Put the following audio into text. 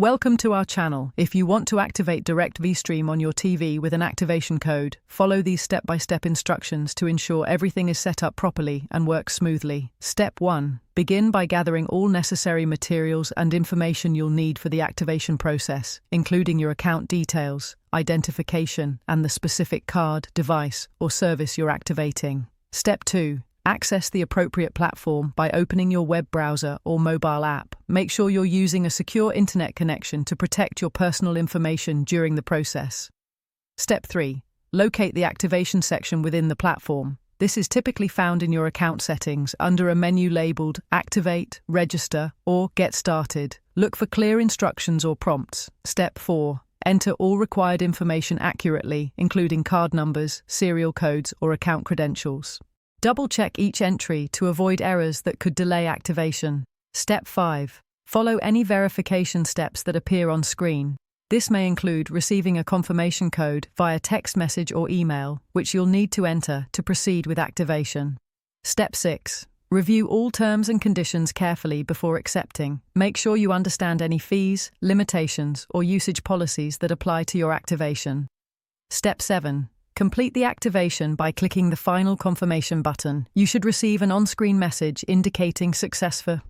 Welcome to our channel. If you want to activate DirecTV Stream on your TV with an activation code, follow these step-by-step instructions to ensure everything is set up properly and works smoothly. Step 1. Begin by gathering all necessary materials and information you'll need for the activation process, including your account details, identification, and the specific card, device, or service you're activating. Step 2. Access the appropriate platform by opening your web browser or mobile app. Make sure you're using a secure internet connection to protect your personal information during the process. Step 3. Locate the activation section within the platform. This is typically found in your account settings under a menu labeled Activate, Register, or Get Started. Look for clear instructions or prompts. Step 4. Enter all required information accurately, including card numbers, serial codes, or account credentials. Double-check each entry to avoid errors that could delay activation. Step 5. Follow any verification steps that appear on screen. This may include receiving a confirmation code via text message or email, which you'll need to enter to proceed with activation. Step 6. Review all terms and conditions carefully before accepting. Make sure you understand any fees, limitations, or usage policies that apply to your activation. Step 7. Complete the activation by clicking the final confirmation button. You should receive an on-screen message indicating successful.